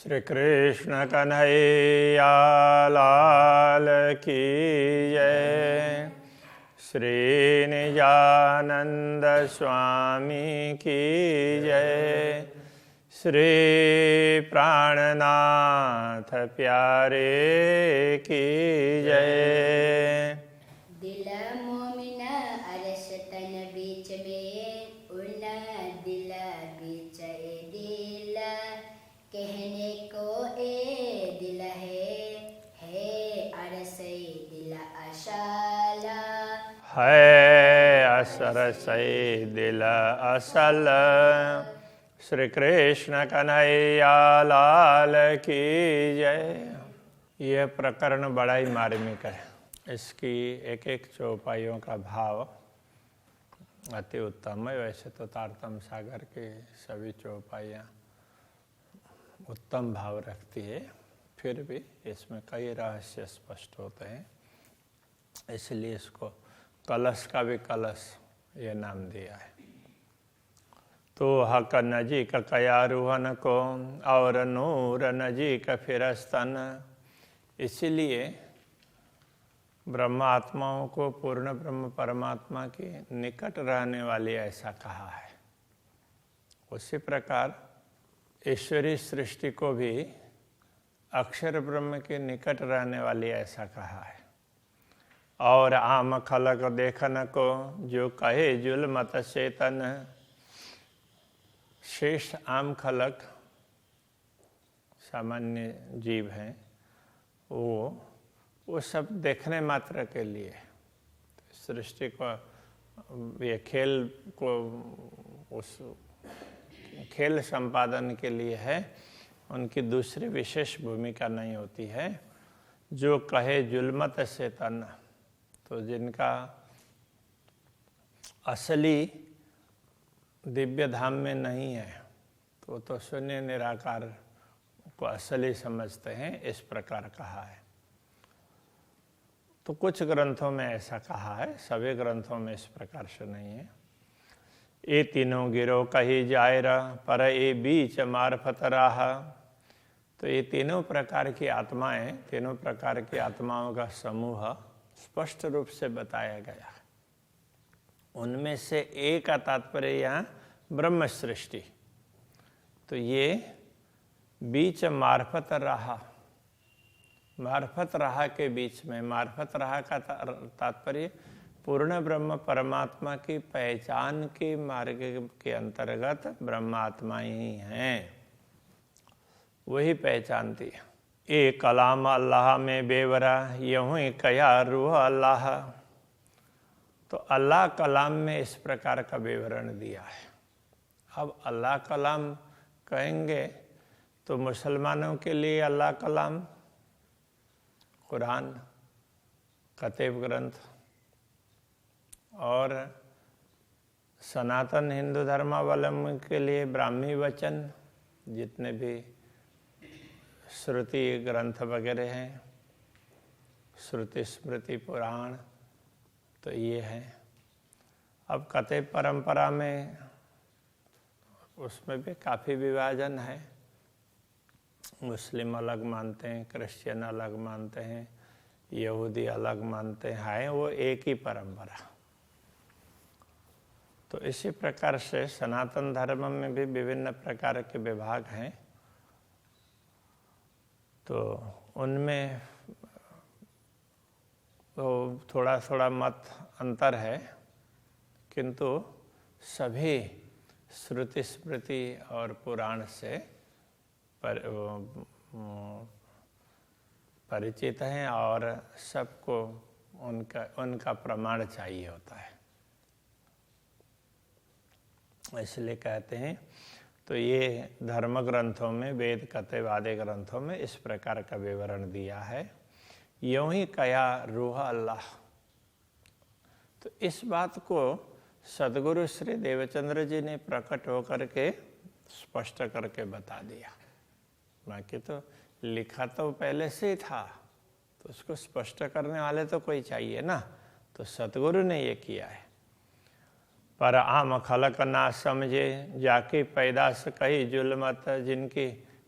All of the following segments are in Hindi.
श्री कृष्ण कन्हैया लाल की जय। श्री निजानंद स्वामी की जय। श्री प्राणनाथ प्यारे की जय। दिल मोमिन अरस तन बीच में उन दिल बीच ए दिल कहने को ए दिल है अरस दिल अशाला है असर से दिल असल। श्री कृष्ण कन्हैया लाल की जय। यह प्रकरण बड़ा ही मार्मिक है। इसकी एक एक चौपाइयों का भाव अति उत्तम है। वैसे तो तारतम सागर की सभी चौपाइयाँ उत्तम भाव रखती है, फिर भी इसमें कई रहस्य स्पष्ट होते हैं, इसलिए इसको कलश का भी कलश ये नाम दिया है। तो हक नजीक कया रूहन को और नूर नजीक फिरस्तन। इसलिए ब्रह्मात्माओं को पूर्ण ब्रह्म परमात्मा के निकट रहने वाली ऐसा कहा है। उसी प्रकार ईश्वरीय सृष्टि को भी अक्षर ब्रह्म के निकट रहने वाली ऐसा कहा है। और आम खलक देखन को जो कहे जुल्मत चेतन। शेष आम खलक सामान्य जीव हैं, वो सब देखने मात्र के लिए सृष्टि को, ये खेल को, उस खेल संपादन के लिए है, उनकी दूसरी विशेष भूमिका नहीं होती है। जो कहे जुल्मत से तन, तो जिनका असली दिव्य धाम में नहीं है तो शून्य निराकार को असली समझते हैं, इस प्रकार कहा है। तो कुछ ग्रंथों में ऐसा कहा है, सभी ग्रंथों में इस प्रकार से नहीं है। ये तीनों गिरो कही जायरा पर ये बीच मार्फत रहा। तो ये तीनों प्रकार की आत्माएं, तीनों प्रकार की आत्माओं का समूह स्पष्ट रूप से बताया गया है। उनमें से एक का तात्पर्य यहाँ ब्रह्म सृष्टि। तो ये बीच मार्फत रहा, मार्फत रहा के बीच में, मार्फत रहा का तात्पर्य पूर्ण ब्रह्म परमात्मा की पहचान के मार्ग के अंतर्गत ब्रह्मात्मा ही हैं, वही पहचानती है। ए कलाम अल्लाह में बेवरा यूं ही कया रूह अल्लाह। तो अल्लाह कलाम में इस प्रकार का विवरण दिया है। अब अल्लाह कलाम कहेंगे तो मुसलमानों के लिए अल्लाह कलाम कुरान, कतेब ग्रंथ, और सनातन हिंदू धर्मावलंबी के लिए ब्राह्मी वचन, जितने भी श्रुति ग्रंथ वगैरह हैं, श्रुति स्मृति पुराण, तो ये है। अब कतेब परंपरा में उसमें भी काफ़ी विभाजन है। मुस्लिम अलग मानते हैं, क्रिश्चियन अलग मानते हैं, यहूदी अलग मानते हैं, वो एक ही परंपरा। तो इसी प्रकार से सनातन धर्म में भी विभिन्न प्रकार के विभाग हैं। तो उनमें तो थोड़ा थोड़ा मत अंतर है, किंतु सभी श्रुति स्मृति और पुराण से परिचित हैं और सबको उनका प्रमाण चाहिए होता है। इसलिए कहते हैं, तो ये धर्म ग्रंथों में, वेद कतेब आदि ग्रंथों में इस प्रकार का विवरण दिया है। यूं ही कया रूह अल्लाह। तो इस बात को सदगुरु श्री देवचंद्र जी ने प्रकट होकर के स्पष्ट करके बता दिया। बाकी तो लिखा तो पहले से ही था, तो उसको स्पष्ट करने वाले तो कोई चाहिए ना, तो सतगुरु ने ये किया है। पर आम खलक ना समझे जाके पैदाश कही जुल्मत। जिनकी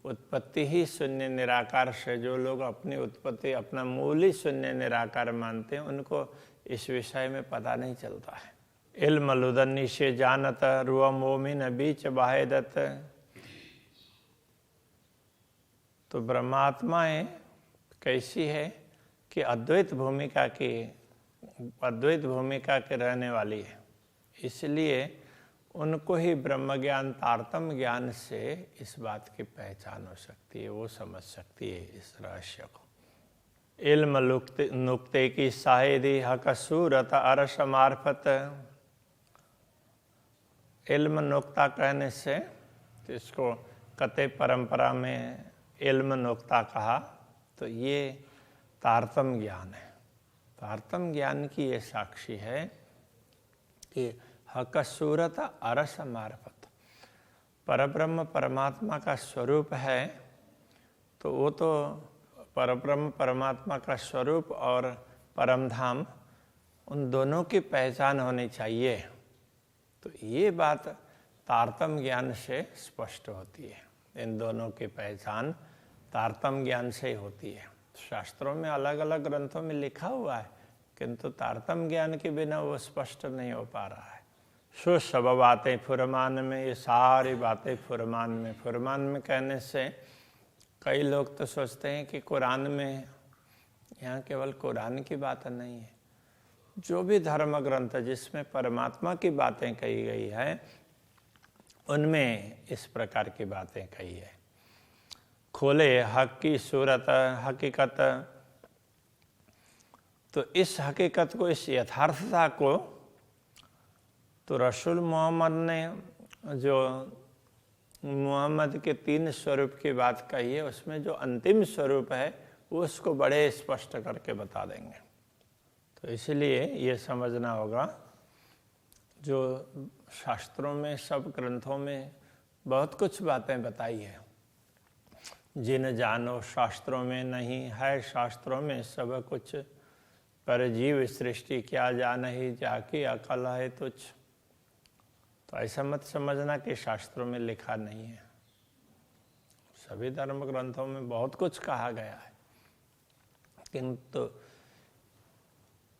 उत्पत्ति ही शून्य निराकार से जो लोग अपनी उत्पत्ति अपना मूल ही शून्य निराकार मानते हैं, उनको इस विषय में पता नहीं चलता है। इल्म लुदन्नी से जानत रुआ मोमिन बीच बाहेदत। तो ब्रह्मात्माएं कैसी है कि अद्वैत भूमिका के रहने वाली है, इसलिए उनको ही ब्रह्म ज्ञान तारतम्य ज्ञान से इस बात की पहचान हो सकती है, वो समझ सकती है इस रहस्य को। इल्म नुक्ते की शाहिदी हक सूरत अरस मार्फत। इल्म नुक्ता कहने से तो इसको कते परंपरा में इल्म नुक्ता कहा, तो ये तारतम्य ज्ञान है। तारतम्य ज्ञान की ये साक्षी है कि हक सूरत अरस मार्फत, परब्रह्म परमात्मा का स्वरूप है, तो वो तो परब्रह्म परमात्मा का स्वरूप और परमधाम उन दोनों की पहचान होनी चाहिए। तो ये बात तारतम्य ज्ञान से स्पष्ट होती है, इन दोनों की पहचान तारतम्य ज्ञान से ही होती है। शास्त्रों में अलग अलग ग्रंथों में लिखा हुआ है, किंतु तारतम्य ज्ञान के बिना वो स्पष्ट नहीं हो पा रहा है। सो सब बातें फुरमान में, ये सारी बातें फुरमान में कहने से कई लोग तो सोचते हैं कि कुरान में, यहाँ केवल कुरान की बात नहीं है, जो भी धर्म ग्रंथ जिसमें परमात्मा की बातें कही गई है उनमें इस प्रकार की बातें कही है। खोले हक की सूरत हकीकत, तो इस हकीकत को, इस यथार्थता को तो रसूल मोहम्मद ने जो मोहम्मद के 3 स्वरूप की बात कही है, उसमें जो अंतिम स्वरूप है वो उसको बड़े स्पष्ट करके बता देंगे। तो इसलिए ये समझना होगा, जो शास्त्रों में, सब ग्रंथों में बहुत कुछ बातें बताई है, जिन जानो शास्त्रों में नहीं है शास्त्रों में सब कुछ, पर जीव सृष्टि क्या जान ही जाकी अकल है तुझ। तो ऐसा मत समझना कि शास्त्रों में लिखा नहीं है, सभी धर्म ग्रंथों में बहुत कुछ कहा गया है, किंतु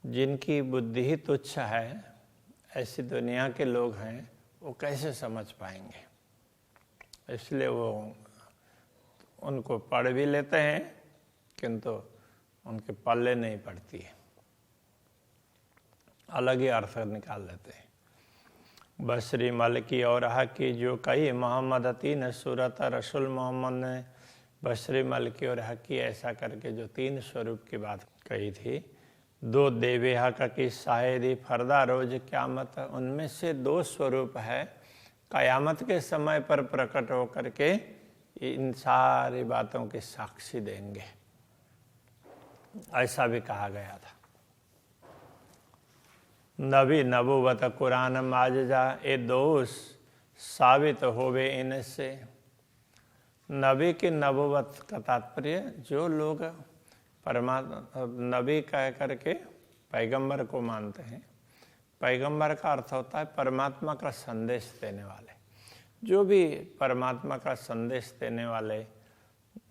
जिनकी बुद्धि ही तुच्छ है, ऐसी दुनिया के लोग हैं, वो कैसे समझ पाएंगे। इसलिए वो उनको पढ़ भी लेते हैं, किंतु उनके पल्ले नहीं पड़ती है, अलग ही अर्थ निकाल लेते हैं। बसरी मल की और हकी जो कही मोहम्मद 3 सूरत, रसूल मोहम्मद ने बसरी मल की और हकी ऐसा करके जो 3 स्वरूप की बात कही थी। 2 देवे हक की शायदी फरदा रोज क़यामत, उनमें से 2 स्वरूप है क़यामत के समय पर प्रकट होकर के इन सारी बातों की साक्षी देंगे, ऐसा भी कहा गया था। नबी नबूवत कुरान माजजा, ये 2 साबित होवे इनसे। नबी की नबूवत का तात्पर्य, जो लोग परमात्मा नबी कह करके पैगंबर को मानते हैं, पैगंबर का अर्थ होता है परमात्मा का संदेश देने वाले। जो भी परमात्मा का संदेश देने वाले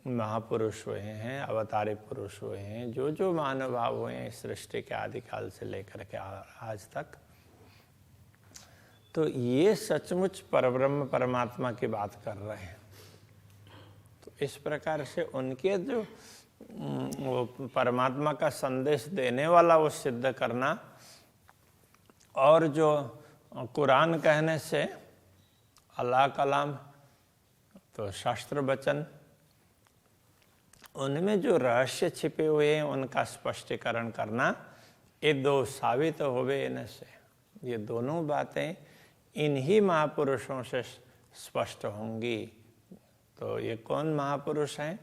महापुरुष हुए हैं, अवतारी पुरुष हुए हैं, जो महानुभाव हुए हैं सृष्टि के आदिकाल से लेकर के आज तक, तो ये सचमुच परब्रह्म परमात्मा की बात कर रहे हैं। तो इस प्रकार से उनके जो वो परमात्मा का संदेश देने वाला वो सिद्ध करना, और जो कुरान कहने से अल्लाह कलाम, तो शास्त्र वचन, उनमें जो रहस्य छिपे हुए हैं उनका स्पष्टीकरण करना, ये 2 साबित होवे इनसे। ये दोनों बातें इन्हीं महापुरुषों से स्पष्ट होंगी। तो ये कौन महापुरुष हैं,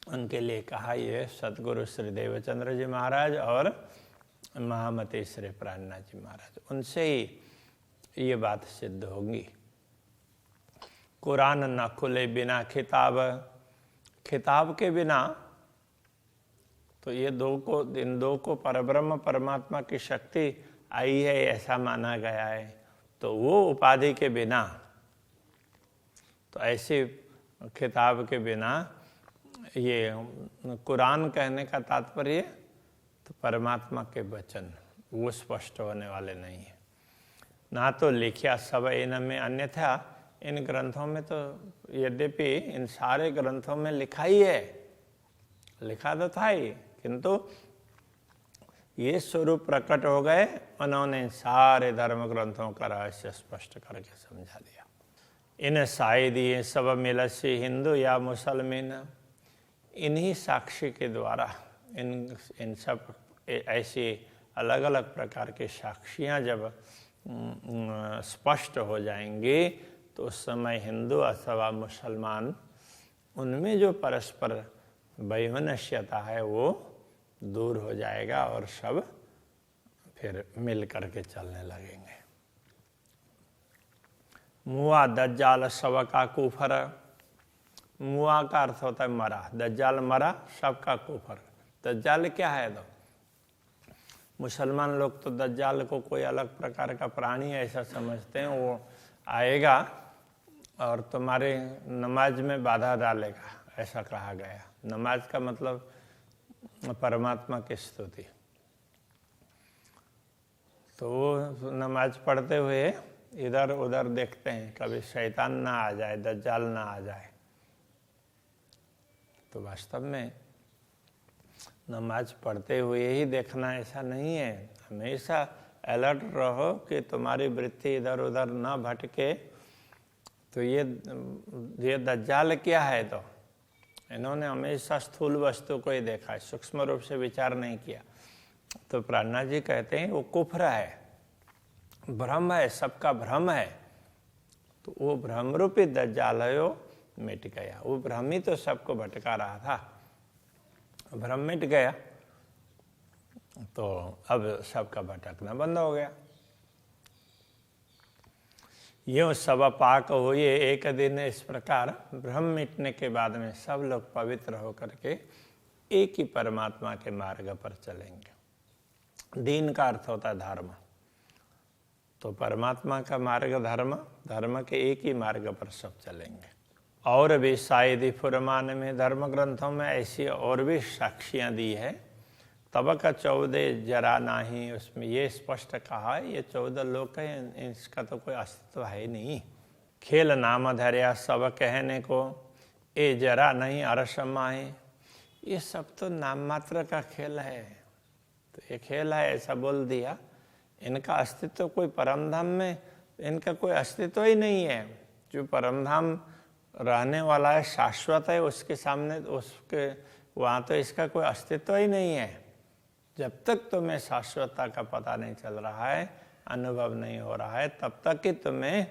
उनके लिए कहा ये सतगुरु श्री देवचंद्र जी महाराज और महामती श्री प्राणनाथ जी महाराज, उनसे ही ये बात सिद्ध होगी। कुरान न खुले बिना खिताब के बिना, तो ये इन 2 को परब्रह्म परमात्मा की शक्ति आई है ऐसा माना गया है। तो वो उपाधि के बिना, तो ऐसी खिताब के बिना ये कुरान कहने का तात्पर्य तो परमात्मा के वचन वो स्पष्ट होने वाले नहीं है। ना तो लिखा सब इनमें, अन्यथा इन ग्रंथों में तो यद्यपि इन सारे ग्रंथों में लिखा ही है, लिखा तो था ही, किंतु ये स्वरूप प्रकट हो गए, उन्होंने सारे धर्म ग्रंथों का रहस्य स्पष्ट करके समझा दिया। इन शायद ये सब मिलसी हिंदू या मुसलमान, इन्हीं साक्षी के द्वारा इन सब ऐसी अलग अलग प्रकार के साक्षियाँ जब स्पष्ट हो जाएंगी तो उस समय हिंदू अथवा मुसलमान उनमें जो परस्पर वैमनस्यता है वो दूर हो जाएगा और सब फिर मिल करके चलने लगेंगे। मुआ दज्जाल सब का कुफर, मुआ का अर्थ होता है मरा, दज्जाल मरा, सबका कुफर। दज्जाल क्या है? तो मुसलमान लोग तो दज्जाल को कोई अलग प्रकार का प्राणी ऐसा समझते हैं, वो आएगा और तुम्हारे नमाज में बाधा डालेगा, ऐसा कहा गया। नमाज का मतलब परमात्मा की स्तुति। तो वो नमाज पढ़ते हुए इधर उधर देखते हैं, कभी शैतान ना आ जाए, दज्जाल ना आ जाए। तो वास्तव में नमाज पढ़ते हुए ही देखना ऐसा नहीं है, हमेशा अलर्ट रहो कि तुम्हारी वृत्ति इधर उधर ना भटके। तो ये दज्जाल क्या है? तो इन्होंने हमेशा स्थूल वस्तु को ही देखा है, सूक्ष्म रूप से विचार नहीं किया। तो प्राणनाथ जी कहते हैं वो कुफ्र है, भ्रम है, सबका भ्रम है। तो वो भ्रम रूपी दज्जाल है, वो मिट गया। वो भ्रम ही तो सबको भटका रहा था, भ्रम मिट गया तो अब सबका भटकना बंद हो गया। यूँ सब पाक हुए एक दिन, इस प्रकार भ्रम मिटने के बाद में सब लोग पवित्र होकर के एक ही परमात्मा के मार्ग पर चलेंगे। दीन का अर्थ होता है धर्म, तो परमात्मा का मार्ग धर्म, धर्म के एक ही मार्ग पर सब चलेंगे। और भी शायद फुरमान में धर्म ग्रंथों में ऐसी और भी साक्षियाँ दी है। तब का 14 जरा नहीं, उसमें ये स्पष्ट कहा है ये 14 लोग हैं, इसका तो कोई अस्तित्व है नहीं। खेल नाम धर्या सब कहने को, ए जरा नहीं अरसमाए, ये सब तो नाम मात्र का खेल है। तो ये खेल है ऐसा बोल दिया, इनका अस्तित्व कोई परमधाम में, इनका कोई अस्तित्व ही नहीं है। जो परमधाम रहने वाला है, शाश्वत है, उसके सामने उसके वहाँ तो इसका कोई अस्तित्व ही नहीं है। जब तक तुम्हें शाश्वतता का पता नहीं चल रहा है, अनुभव नहीं हो रहा है, तब तक ही तुम्हें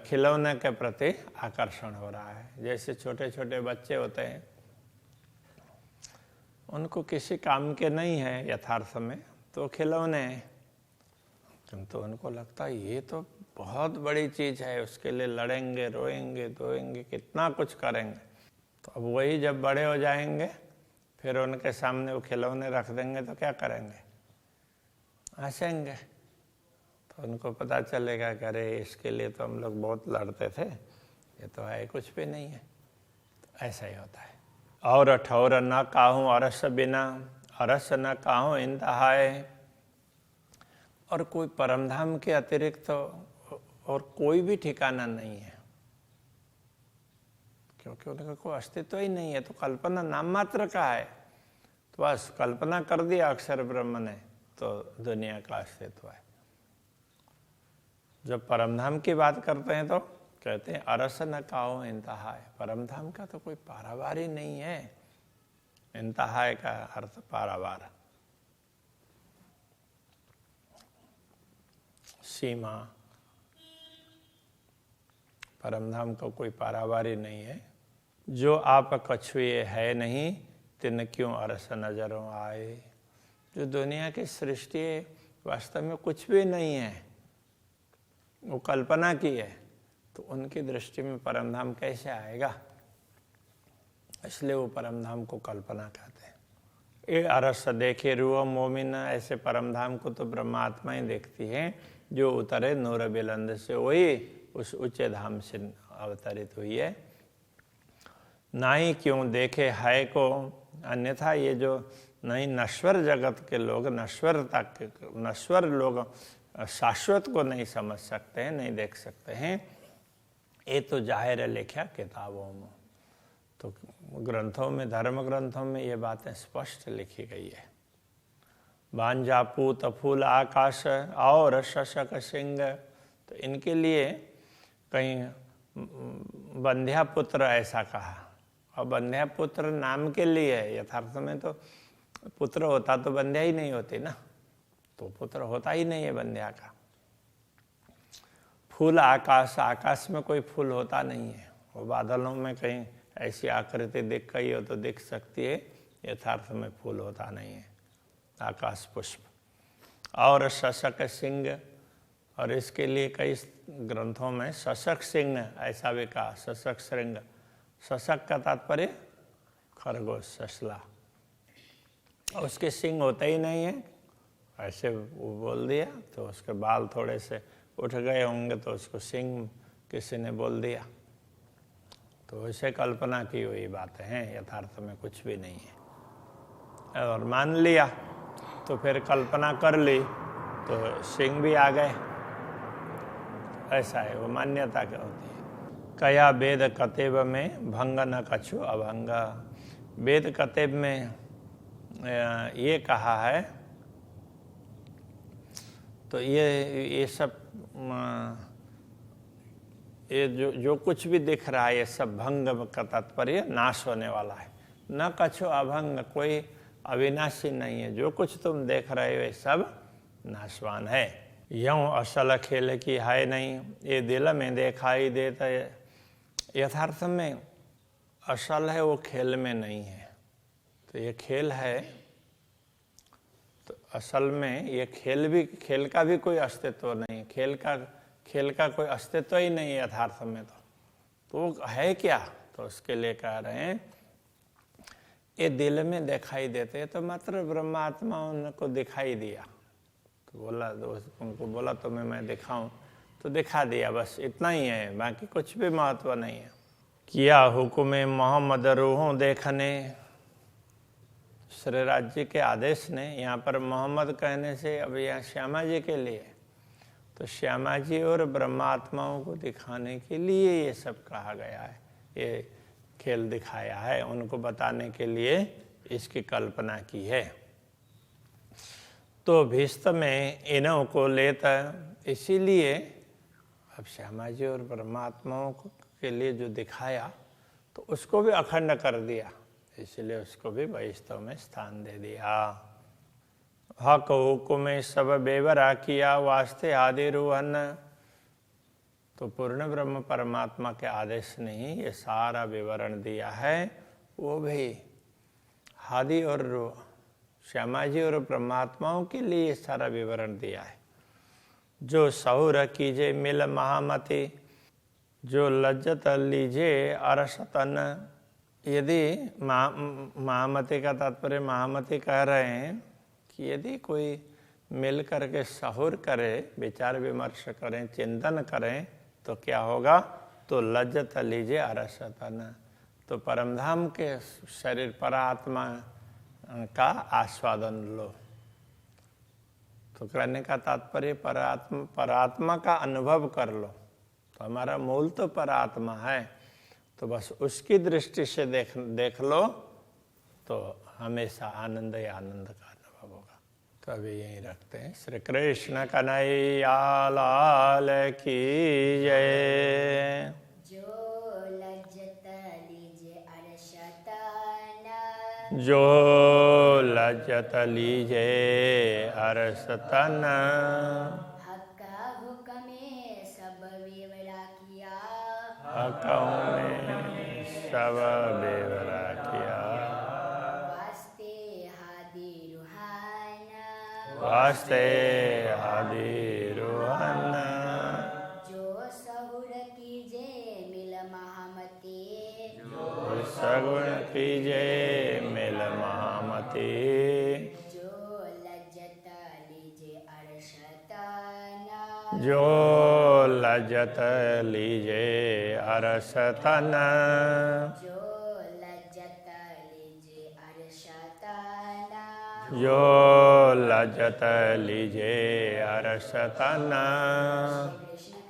खिलौने के प्रति आकर्षण हो रहा है। जैसे छोटे छोटे बच्चे होते हैं, उनको किसी काम के नहीं है यथार्थ में, तो खिलौने हैं, किंतु उनको लगता है ये तो बहुत बड़ी चीज़ है, उसके लिए लड़ेंगे, रोएंगे, धोएंगे, कितना कुछ करेंगे। तो अब वही जब बड़े हो जाएंगे, फिर उनके सामने वो खिलौने रख देंगे तो क्या करेंगे? हंसेंगे। तो उनको पता चलेगा कि अरे इसके लिए तो हम लोग बहुत लड़ते थे, ये तो है कुछ भी नहीं है। तो ऐसा ही होता है। और ठौर न काहूँ अरस बिना, अरस न काहूँ इंतहाए। और कोई परमधाम के अतिरिक्त और कोई भी ठिकाना नहीं है, क्योंकि उनका कोई अस्तित्व ही नहीं है। तो कल्पना नाम मात्र का है, तो बस कल्पना कर दिया अक्षर ब्रह्म ने, तो दुनिया का अस्तित्व है। जब परमधाम की बात करते हैं तो कहते हैं अरस न काहो इंतहा है। परमधाम का तो कोई पारावार ही नहीं है। इंतहा का अर्थ पारावार, सीमा। परमधाम का कोई पारावारी नहीं है। जो आप कछुए है नहीं, तिन क्यों अरस नजरों आए। जो दुनिया की सृष्टि वास्तव में कुछ भी नहीं है, वो कल्पना की है, तो उनकी दृष्टि में परमधाम कैसे आएगा? इसलिए वो परमधाम को कल्पना कहते हैं। ये अरस देखे रूह मोमिन, ऐसे परमधाम को तो ब्रह्मात्मा ही देखती है, जो उतरे नूर बुलंद से, वही उस ऊंचे धाम से अवतरित हुई है। नाई क्यों देखे है को, अन्यथा ये जो नहीं नश्वर जगत के लोग, नश्वर लोग शाश्वत को नहीं समझ सकते हैं, नहीं देख सकते हैं। ये तो जाहिर है लिखा किताबों में, तो ग्रंथों में, धर्म ग्रंथों में ये बातें स्पष्ट लिखी गई है। बांजा पूत फूल आकाश और शशक सिंह, तो इनके लिए कहीं बंध्या पुत्र ऐसा कहा, और बंध्या पुत्र नाम के लिए है, यथार्थ में तो पुत्र होता तो बंध्या ही नहीं होती ना, तो पुत्र होता ही नहीं है बंध्या का। फूल आकाश, आकाश में कोई फूल होता नहीं है, वो बादलों में कहीं ऐसी आकृति दिख गई हो तो दिख सकती है, यथार्थ में फूल होता नहीं है आकाश पुष्प। और शशक सिंह, और इसके लिए कई ग्रंथों में शशक सिंह ऐसा भी कहा, शशक श्रृंग। शशक का तात्पर्य खरगोश, ससला, उसके सिंह होते ही नहीं है, ऐसे वो बोल दिया तो उसके बाल थोड़े से उठ गए होंगे तो उसको सिंह किसी ने बोल दिया, तो ऐसे कल्पना की हुई बातें हैं, यथार्थ में कुछ भी नहीं है। और मान लिया तो फिर कल्पना कर ली तो सिंह भी आ गए, ऐसा है, वो मान्यता क्या होती है। कया वेद कतेब में भंग न कछु अभंग, वेद कतेब में ये कहा है, तो ये सब ये जो कुछ भी दिख रहा है ये सब भंग का तात्पर्य नाश होने वाला है। न कछु अभंग, कोई अविनाशी नहीं है, जो कुछ तुम देख रहे हो ये सब नाशवान है। यूं असल खेल की है नहीं, ये दिल में दिखाई देता है। यथार्थ में असल है, वो खेल में नहीं है, तो ये खेल है, तो असल में ये खेल का भी कोई अस्तित्व नहीं, खेल का कोई अस्तित्व ही नहीं है यथार्थ में, तो है क्या, तो उसके लिए कह रहे हैं ये दिल में दिखाई देते हैं, तो मात्र ब्रह्मात्मा उनको दिखाई दिया, तो बोला उनको बोला तुम्हें मैं दिखाऊं, तो दिखा दिया, बस इतना ही है, बाकी कुछ भी महत्व नहीं है। किया हुक्म मोहम्मद रूहों देखने, श्री राज जी के आदेश ने, यहाँ पर मोहम्मद कहने से अब यहाँ श्यामा जी के लिए, तो श्यामा जी और ब्रह्मात्माओं को दिखाने के लिए ये सब कहा गया है, ये खेल दिखाया है, उनको बताने के लिए इसकी कल्पना की है। तो भीष्ट में इन्हों को लेता, इसीलिए अब श्यामा जी और परमात्माओं के लिए जो दिखाया तो उसको भी अखंड कर दिया, इसलिए उसको भी वैष्णव में स्थान दे दिया। हक हुक्म सब बेवरा किया वास्ते आदि रूहन, तो पूर्ण ब्रह्म परमात्मा के आदेश ने ही ये सारा विवरण दिया है, वो भी हादि और रूह श्यामा जी और परमात्माओं के लिए ये सारा विवरण दिया है। जो सहुर कीजे मिल महामति, जो लज्जत लीजे अरसतन, यदि महामति का तात्पर्य महामति कह रहे हैं कि यदि कोई मिल करके सहुर करे, विचार विमर्श करें, चिंतन करें, तो क्या होगा, तो लज्जत लीजे अरसतन, तो परमधाम के शरीर परात्मा का आस्वादन लो। तो कहने का तात्पर्य परात्मा का अनुभव कर लो, तो हमारा मूल तो परात्मा है, तो बस उसकी दृष्टि से देख लो, तो हमेशा आनंद ही आनंद का अनुभव होगा। तो अभी यहीं रखते हैं। श्री कृष्ण कन्हैया लाल की जय। जो लज्जत लीजे अरसतन, हक्का हुक्मे सब बेवरा किया, हक्कों में सब बेवरा किया, वास्ते हादि रूहाना, वास्ते हादि रूहाना, जो सहुर कीजे मिल महामती, जो सगुण कीजे मिल महामती, जो लज्जत लीजे अरसतना, जो लज्जत लीजे अरसतन, जो जो लजत लीजे अरसतन। कृष्ण